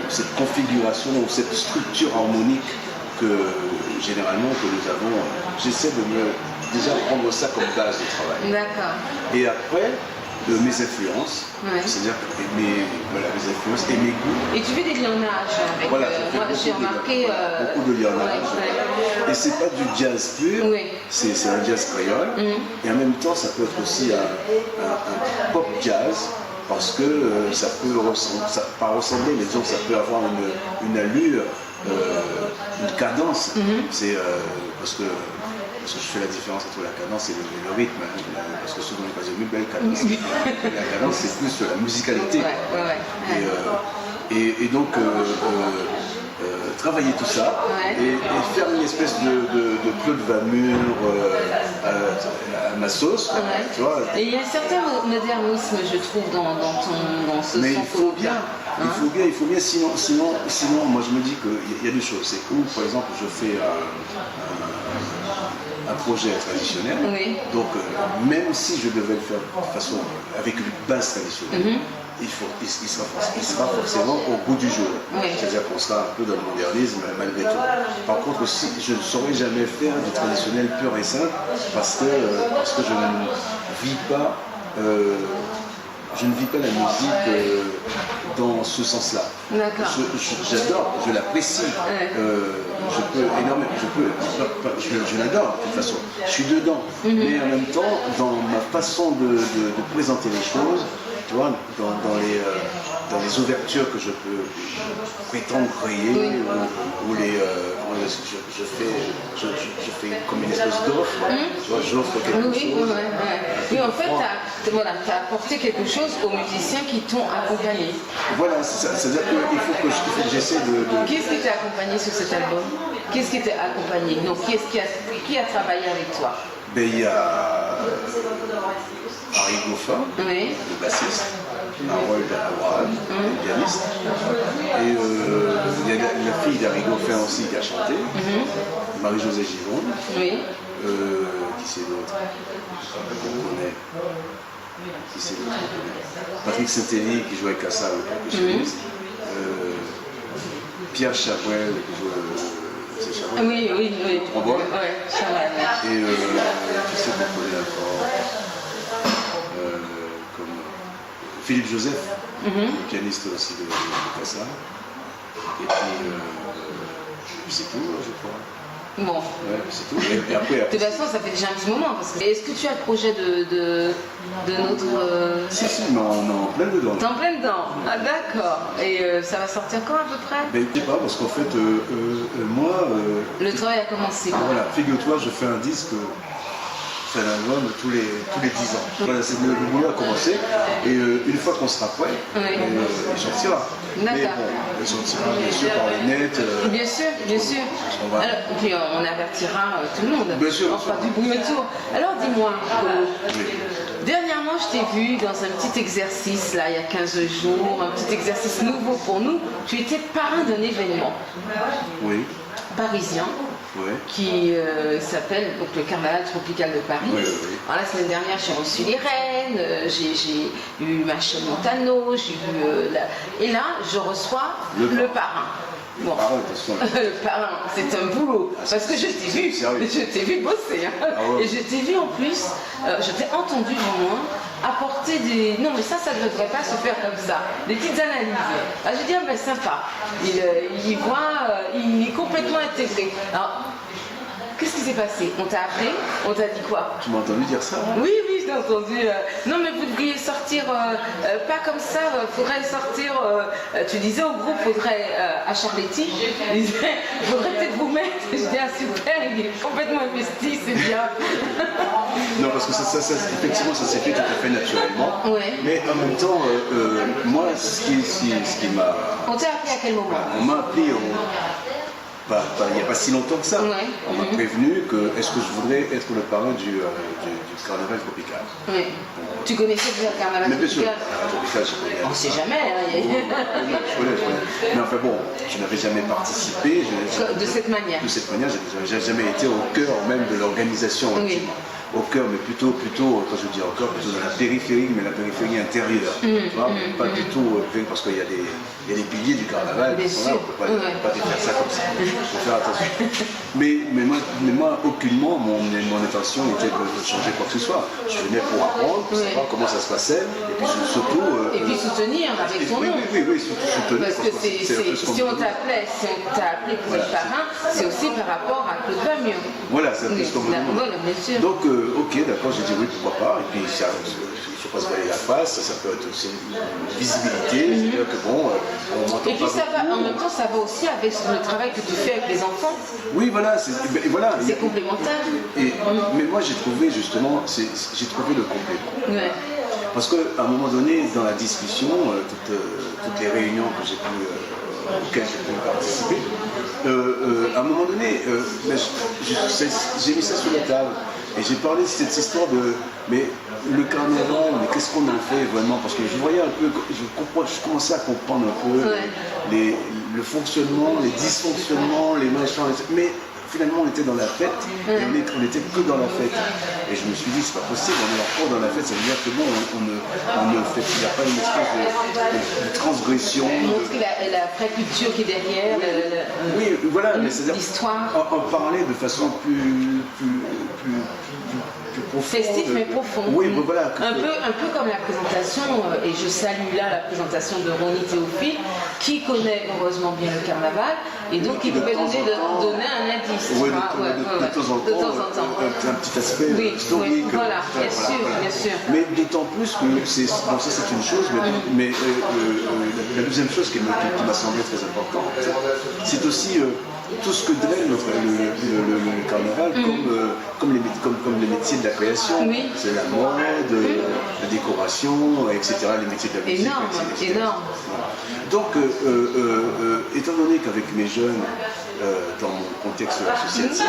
cette configuration ou cette structure harmonique que généralement que nous avons, j'essaie de déjà prendre ça comme base de travail. D'accord. Et après, mes influences, c'est-à-dire mes influences et mes goûts. Et tu fais des lianages avec, voilà, moi j'ai remarqué... beaucoup de lianages. Et c'est pas du jazz pur, c'est un jazz créole. Et en même temps, ça peut être aussi un pop jazz, parce que ça peut pas ressembler, mais disons que ça peut avoir une allure, une cadence. C'est parce que je fais la différence entre la cadence et le rythme, parce que souvent il y a une belle cadence. La cadence, c'est plus la musicalité. Et donc, travailler tout ça et faire une espèce de Claude Vamur à ma sauce. Tu vois. Et il y a un certain modernisme, je trouve, dans ce mais son. il faut bien, sinon, moi je me dis qu'il y a deux choses. C'est où, par exemple, je fais un projet traditionnel, donc même si je devais le faire de façon avec une base traditionnelle, il sera forcément au goût du jour. C'est-à-dire qu'on sera un peu dans le modernisme malgré tout. Par contre, aussi, je ne saurais jamais faire du traditionnel pur et simple parce que je ne vis pas la musique dans ce sens-là. J'adore, je l'apprécie. Je l'adore de toute façon. Je suis dedans. Mais en même temps, dans ma façon de présenter les choses, tu vois, dans les ouvertures que je peux prétendre créer, ou les, je fais comme une espèce d'offre, tu vois, j'offre quelque chose. Oui, en fait, tu as apporté quelque chose aux musiciens qui t'ont accompagné. Voilà, c'est-à-dire qu'il faut que j'essaie de... Qu'est-ce qui t'a accompagné sur cet album? Qu'est-ce qui t'a accompagné? Donc, qui a travaillé avec toi? Ben, il y a Harry Goffin, le bassiste, Harold Awad, le pianiste, et il y a la fille d'Harry Goffin aussi qui a chanté, Marie-Josée Givon, qui c'est l'autre qu'on connaît, Patrick Saint-Élie qui joue avec Cassa, le percussionniste, Pierre Chabrel qui joue c'est Chabrel. Oui. Trombone. Chabrel. Et je sais qu'on connaît encore comme Philippe Joseph, le pianiste aussi de Cassa. Et puis c'est tout, je crois. Bon. Ouais, c'est tout. Et après, de toute façon, ça fait déjà un petit moment. Est-ce que tu as le projet de notre... Si, mais on est en plein dedans. T'es en plein dedans. Ah d'accord. Et ça va sortir quand à peu près? Ben, je sais pas, parce qu'en fait, moi... le travail a commencé. Voilà, figure-toi, je fais un disque, je fais un album tous les 10 ans. Voilà, le boulot a commencé, et une fois qu'on sera prêt, il sortira. D'accord. Mais bon, il sortira bien sûr par le net. Bien sûr. Alors, et puis on avertira tout le monde. Bien sûr. On fera du bruit autour. Alors dis-moi, dernièrement je t'ai vu dans un petit exercice, là, il y a 15 jours, un petit exercice nouveau pour nous. Tu étais parrain d'un événement parisien. Qui s'appelle donc, le Carnaval Tropical de Paris. Alors, la semaine dernière, j'ai reçu les reines, j'ai eu Machel Montano, j'ai vu... Et là, je reçois le parrain. Bon, le parrain, c'est un boulot. Parce que je t'ai vu bosser. Et je t'ai vu en plus, je t'ai entendu du moins, apporter des... Non mais ça ne devrait pas se faire comme ça. Des petites analyses. Ah, je dis, ah ben sympa. Il est complètement intégré. Alors, qu'est-ce qui s'est passé? On t'a appelé? On t'a dit quoi? Tu m'as entendu dire ça? Oui, oui, je t'ai entendu. Non, mais vous devriez sortir, pas comme ça, faudrait sortir, tu disais au groupe, faudrait, à Charletti, il disait, faudrait peut-être vous mettre. Je dis, ah super, il est complètement investi, c'est bien. Non, parce que effectivement, ça s'est fait tout à fait naturellement. Ouais. Mais en même temps, moi, ce qui m'a... On t'a appelé à quel moment? On m'a appelé il n'y a pas si longtemps que ça. Ouais. On m'a prévenu que est-ce que je voudrais être le parrain du carnaval tropical. Oui. Tu connaissais déjà le carnaval tropical? Tropical, je connais. On ne sait jamais. Hein, je connais. Mais enfin bon, je n'avais jamais participé. De cette manière? De cette manière, je n'avais jamais été au cœur même de l'organisation. Oui. Au cœur, mais plutôt, quand je dis au cœur, plutôt dans la périphérie, mais la périphérie intérieure. Pas du tout, parce qu'il y a des piliers du carnaval, bien sûr. On ne peut pas faire ça comme ça. Il faut faire attention. mais moi, aucunement, mon intention était de changer quoi que ce soit. Je venais pour apprendre, pour savoir comment ça se passait, et puis surtout... et puis soutenir avec ton nom. Oui, soutenir. Parce que si on t'a appelé pour être parrain, c'est aussi par rapport à Claude Vamieux. Voilà, c'est un peu ce qu'on me demande. Voilà, bien sûr. Donc, ok, d'accord, j'ai dit oui, pourquoi pas. Et puis, il ne faut pas se voiler la face, ça peut être aussi une visibilité. C'est-à-dire que bon, on m'entend pas. Et puis, en même temps, ça va aussi avec le travail que tu fais avec les enfants. Oui, voilà. C'est complémentaire. Mais moi, j'ai trouvé justement, j'ai trouvé le complément. Ouais. Parce qu'à un moment donné, dans la discussion, toutes les réunions auxquelles j'ai pu participer, à un moment donné, j'ai mis ça sur la table et j'ai parlé de cette histoire mais le carnaval, mais qu'est-ce qu'on en fait vraiment? Parce que je voyais un peu, je commençais à comprendre un peu le fonctionnement, les dysfonctionnements, les machins, mais finalement on était dans la fête et on n'était que dans la fête. Et je me suis dit, c'est pas possible, on est encore dans la fête, ça veut dire que bon, on ne fait, il n'y a pas une espèce de transgression. Montrer la vraie culture qui est derrière, oui, voilà, mais c'est-à-dire l'histoire. En parler de façon plus profonde. Festif mais profond. Oui, voilà. Un peu comme la présentation, et je salue là la présentation de Ronnie Théophile, qui connaît heureusement bien le carnaval, et donc il pouvait donner un indice. Oui, de temps en temps. Un petit aspect historique. Voilà, bien sûr. Mais d'autant plus que ça c'est une chose, mais la deuxième chose qui m'a semblé très importante, c'est aussi tout ce que draine le carnaval comme les métiers de la création. C'est la mode, la décoration, etc., les métiers de la musique. Énorme. Donc, étant donné qu'avec mes jeunes, dans mon contexte associatif,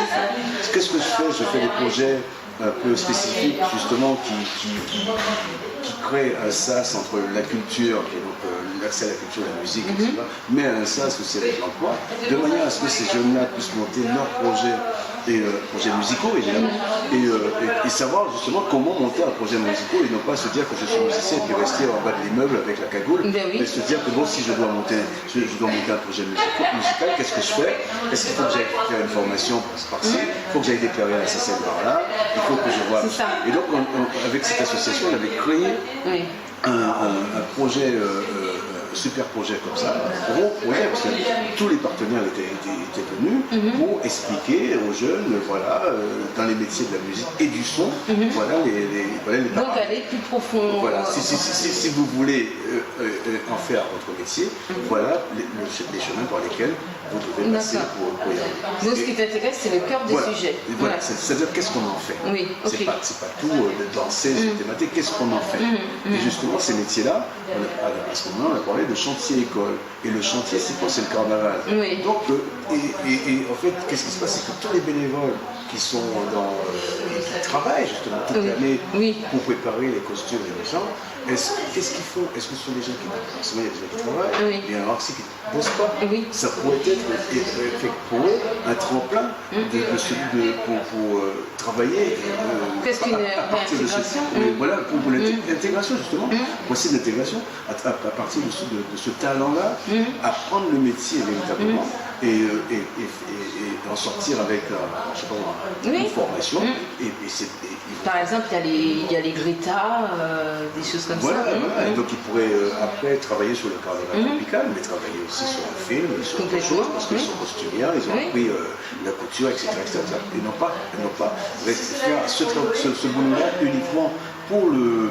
qu'est-ce que je fais? Je fais des projets un peu spécifiques, justement, qui créent un sas entre la culture, qui est donc l'accès à la culture, la musique, etc., mais un sas aussi avec l'emploi, de manière à ce que ces jeunes-là puissent monter leurs projets, projets musicaux, évidemment, et savoir justement comment monter un projet musical et non pas se dire que je suis musicien et puis rester en bas de l'immeuble avec la cagoule, mais se dire que bon, si je dois monter un projet musical, qu'est-ce que je fais? Est-ce qu'il faut que j'aille faire une formation par-ci? Il faut que j'aille déclarer la SACEM par-là? Il faut que je vois. Et donc, avec cette association, on avait créé un projet, super projet comme ça, un gros projet, parce que tous les partenaires étaient venus pour expliquer aux jeunes, voilà, dans les métiers de la musique et du son, voilà les donc aller plus profond. Voilà, si vous voulez en faire votre métier, voilà les chemins par lesquels vous devez passer pour y arriver. Donc ce qui t'intéresse, c'est le cœur des sujets. Voilà, c'est-à-dire qu'est-ce qu'on en fait. Oui, c'est pas tout de danser sur des thématiques, qu'est-ce qu'on en fait. Et justement, ces métiers-là, à ce moment-là, on a parlé de chantier-école. Et le chantier, c'est quoi? C'est le carnaval. Donc, et en fait, qu'est-ce qui se passe? C'est que tous les bénévoles qui sont qui travaillent justement toute l'année pour préparer les costumes et les gens, qu'est-ce qu'ils font? Est-ce que ce sont des gens qui il y a des gens qui travaillent, et alors aussi qui ne posent pas. Ça pourrait être fait pour eux un tremplin pour travailler à partir de voilà, pour l'intégration justement, voici l'intégration à partir de ce talent-là, apprendre le métier véritablement et en sortir avec je sais pas, une formation. Par exemple, il y a les Greta, des choses comme ça. Voilà. Et donc ils pourraient après travailler sur le carnaval tropical, mais travailler aussi sur un film, sur autre chose, parce qu'ils sont costumiers, ils ont appris la couture, etc. Et non pas faire ce boulot-là uniquement pour le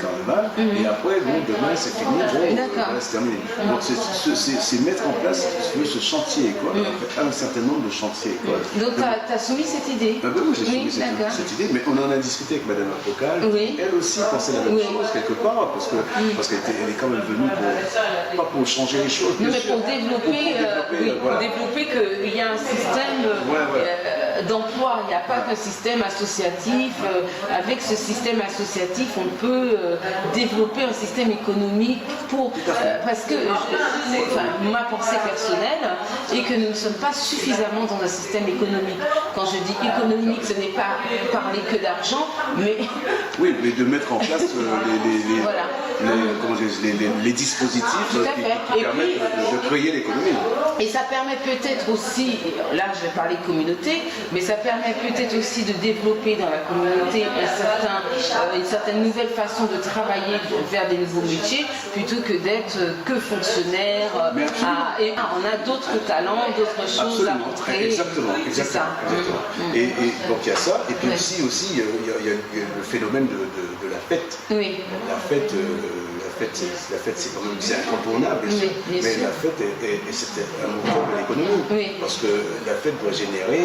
carnaval, et après, bon, demain c'est fini, bon, voilà, c'est terminé. Donc c'est mettre en place ce chantier école, un certain nombre de chantiers écoles. Donc tu as soumis cette idée? Oui, j'ai soumis cette idée, mais on en a discuté avec Madame Apocal, elle aussi pensait la même chose quelque part, parce qu'elle est quand même venue pas pour changer les choses, non, mais pour développer qu'il y a un système d'emploi, il n'y a pas qu'un système associatif. Avec ce système associatif, on peut développer un système économique parce que ma pensée personnelle est que nous ne sommes pas suffisamment dans un système économique. Quand je dis économique, ce n'est pas parler que d'argent, mais... Oui, mais de mettre en place les dispositifs qui permettent de créer l'économie. Et ça permet peut-être aussi, là je vais parler communauté, mais ça permet peut-être aussi de développer dans la communauté une certaine nouvelle façon de travailler vers des nouveaux métiers, plutôt que d'être que fonctionnaire. On a d'autres talents, d'autres choses à montrer. Exactement. C'est ça. Et donc il y a ça, et puis aussi il y a le phénomène de la fête. Oui. La fête, c'est quand même incontournable, mais la fête c'est un mouvement de l'économie, parce que la fête doit générer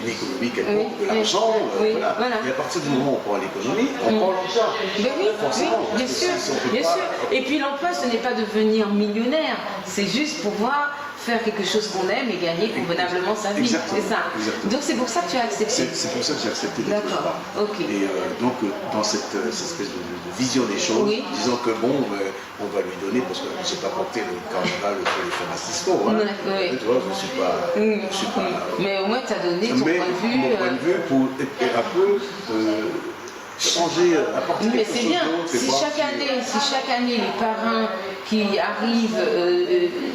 une économie quelconque, de l'argent, voilà. Et à partir du moment où on prend l'économie, on prend l'emploi. Forcément, bien sûr. Et puis l'emploi, ce n'est pas devenir millionnaire, c'est juste pouvoir faire quelque chose qu'on aime et gagner convenablement sa vie. C'est ça. Donc c'est pour ça que tu as accepté. C'est pour ça que j'ai accepté. D'accord. Ok. Et donc dans cette espèce de vision des choses, disons que bon, on va lui donner, parce que je n'ai pas porté le carnaval sur les Francisco. Tu vois, je suis pas. Mais au moins tu as donné ton point de vue. Mon point de vue pour un peu changer, apporter mais quelque c'est chose bien. d'autre. Si chaque année les parrains qui arrivent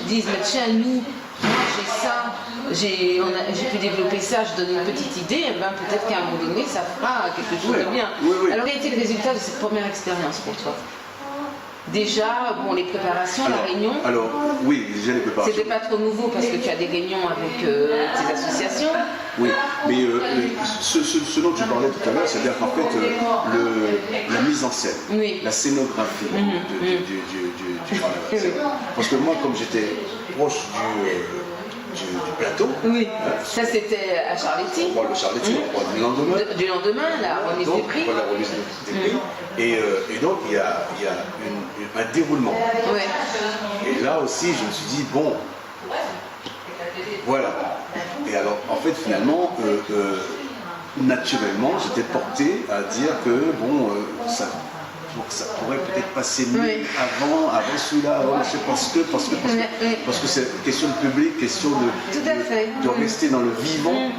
disent mais tiens, nous, moi j'ai ça, j'ai pu développer ça, je donne une petite idée, et ben peut-être qu'à un moment donné ça fera quelque chose de bien. Alors quel a été le résultat de cette première expérience pour toi? Déjà, bon, les préparations, la réunion. Alors, oui, déjà les préparations. C'était pas trop nouveau parce que tu as des réunions avec tes associations. Oui, mais ce dont tu parlais tout à l'heure, c'est-à-dire qu'en fait, la mise en scène, la scénographie du carnaval. Parce que moi, comme j'étais proche du plateau. Ça c'était à Charletti. Le Charletti, du lendemain. Du lendemain, la remise des prix. La remise des prix. Et donc il y a un déroulement. Et là aussi, je me suis dit, bon, voilà. Et alors, en fait, finalement, naturellement, j'étais porté à dire que, bon, ça pourrait peut-être passer mieux avant celui-là, parce que c'est question de public, question de rester dans le vivant,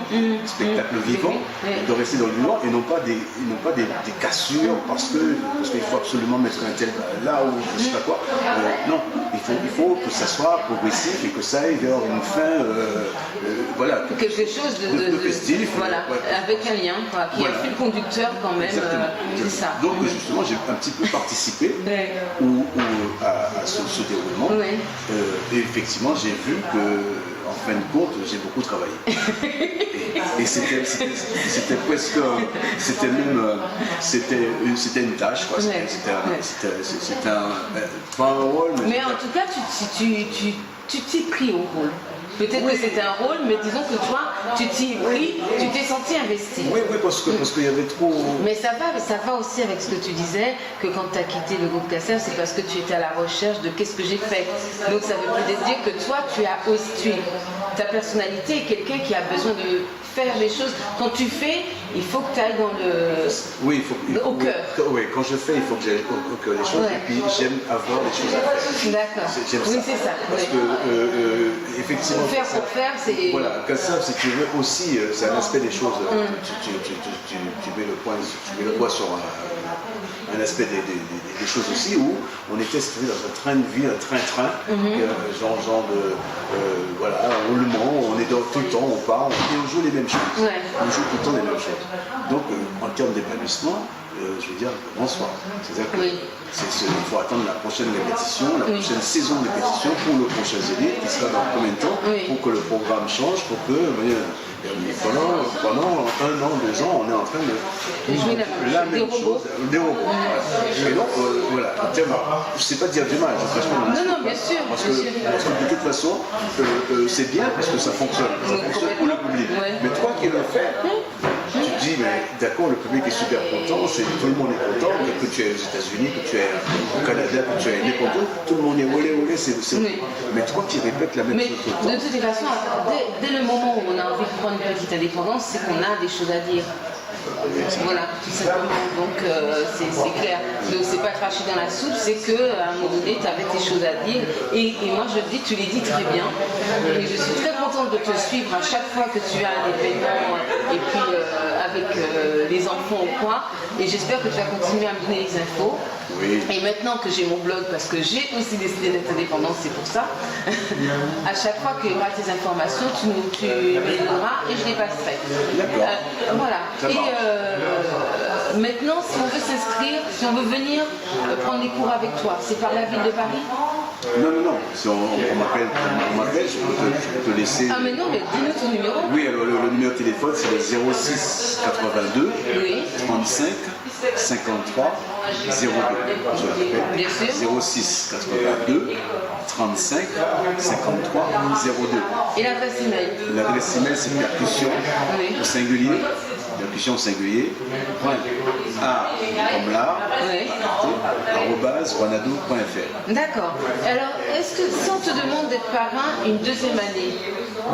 spectacle vivant, de rester dans le vivant, et non pas des cassures, parce qu'il faut absolument mettre un tel là ou je sais pas quoi. Non, il faut que ça soit progressif et que ça aille vers une fin, voilà. Quelque chose de festif. Voilà, avec un lien, qui a un fil conducteur quand même. C'est ça. Donc justement, j'ai un petit peu participé à ce déroulement. Et effectivement, j'ai vu que, en fin de compte, j'ai beaucoup travaillé. Et c'était presque, c'était une tâche, quoi. C'était pas un rôle. Mais en tout cas, tu t'es pris au rôle. Peut-être que c'était un rôle, mais disons que toi, tu t'y es pris, tu t'es senti investi. Oui, parce qu'il y avait trop... Mais ça va aussi avec ce que tu disais, que quand tu as quitté le groupe Casser, c'est parce que tu étais à la recherche de qu'est-ce que j'ai fait. Donc ça veut peut-être dire que toi, tu as aussi... Ta personnalité est quelqu'un qui a besoin de faire les choses. Quand tu fais, il faut que tu ailles dans le... Oui, au cœur. Oui, quand je fais, il faut que j'aille au cœur des choses. Ouais. Et puis j'aime avoir des choses à faire. D'accord. J'aime Oui, ça. c'est ça. Parce Oui. que, effectivement... Faire pour faire, c'est... Voilà, Kassav, si tu veux, aussi, c'est un aspect des choses. Tu mets le point, tu mets le doigt sur un aspect des choses aussi où on était dans un train de vie, un train-train, genre de, voilà, un roulement, on est tout le temps, on part, et on joue les mêmes choses. Ouais. On joue tout le temps les mêmes choses. Donc, en termes d'épanouissement, je veux dire, bonsoir. C'est-à-dire qu'il faut attendre la prochaine répétition, la prochaine saison de répétition pour le prochain Zénith, qui sera dans combien de temps, pour que le programme change, pour que, pendant 1 an, 2 ans, on est en train de jouer la même chose, des robots. Et donc, voilà, en termes, je ne sais pas dire du mal, franchement. Non, bien sûr. Parce que de toute façon, c'est bien parce que ça fonctionne. Ça fonctionne pour le public. Mais toi qui le fais, tu te dis, mais d'accord, le public est super content, tout le monde est content, que tu es aux États-Unis, que tu es au Canada, que tu es n'importe où, tout le monde est olé, c'est mais toi qui répètes la même chose tout le temps. De toute façon, dès le moment où on a envie de prendre une petite indépendance, c'est qu'on a des choses à dire. Voilà, tout simplement. Donc c'est clair. Donc c'est pas cracher dans la soupe, c'est qu'à un moment donné, tu avais tes choses à dire. Et moi je dis, tu les dis très bien. Et je suis très contente de te suivre à chaque fois que tu as un événement et puis avec les enfants ou quoi. Et j'espère que tu vas continuer à me donner les infos. Oui. Et maintenant que j'ai mon blog, parce que j'ai aussi décidé d'être indépendante, c'est pour ça, à chaque fois qu'il y aura tes informations, tu me les donneras et je les passerai. Voilà. Et maintenant, si on veut s'inscrire, si on veut venir prendre des cours avec toi, c'est par la ville de Paris? Non. Si on m'appelle, je peux te laisser. Ah, mais non, mais dis-nous ton numéro. Oui, alors le numéro de téléphone, c'est le 06 82 35 53 02. Je le répète. Bien sûr. 06 82 35 53 02. Et l'adresse email? L'adresse email, c'est percussion au singulier. Percussion au singulier. A comme l'art. @wanado.fr. D'accord. Alors, est-ce que si on te demande d'être parrain une deuxième année,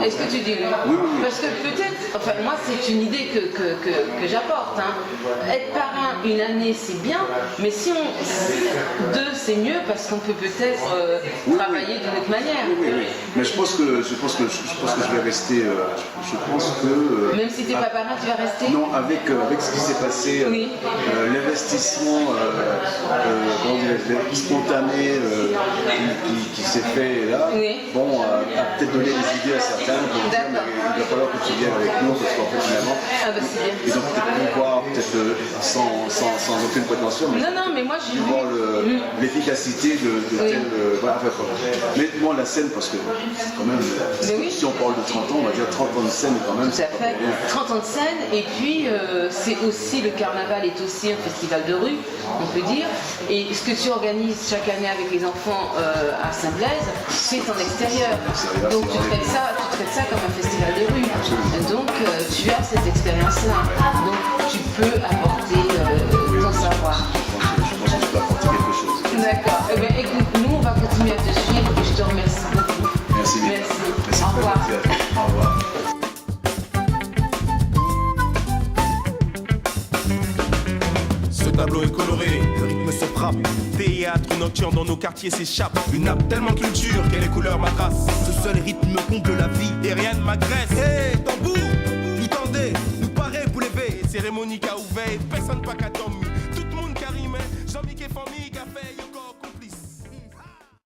est-ce que tu dis oui? Oui. Parce que peut-être, enfin moi c'est une idée que j'apporte. Être parrain une année c'est bien, mais si on 2 c'est mieux parce qu'on peut peut-être travailler d'une autre manière. Oui. Mais je pense que je vais rester. Je pense que. Même si tu n'es pas parrain, tu vas rester? Non, avec ce qui s'est passé, l'investissement spontané qui s'est fait là, bon, a peut-être donné des idées à certains pour dire mais il va falloir que tu viennes avec nous parce qu'en fait finalement, ils ont peut-être pouvoir, sans aucune prétention, mais moi j'ai voir l'efficacité de tel. Voilà, mais moi la scène, parce que quand même, si on parle de 30 ans, on va dire 30 ans de scène quand même. Tout à fait. 30 ans de scène, et puis c'est aussi, le carnaval est aussi un festival de rue, on peut dire. Et ce que tu organises chaque année avec les enfants à Saint-Blaise, c'est en extérieur. Donc tu traites ça comme un festival de rue. Donc tu as cette expérience-là. Donc tu peux apporter ton savoir. Je pense que je peux apporter quelque chose. D'accord. Eh bien, écoute, nous on va continuer à te suivre et je te remercie beaucoup. Merci. Au revoir. Au revoir. Ce tableau est coloré, le rythme se frappe. Théâtre nocturne dans nos quartiers s'échappe. Une nappe tellement culture que les couleurs m'agracent. Ce seul rythme comble la vie et rien ne m'agresse. Hé, tambour, nous tendez, nous paraît pour lever. Cérémonie qu'a ouvert, personne pas qu'à dormir. Tout le monde carime, Jean-Michel famille qu'a fait.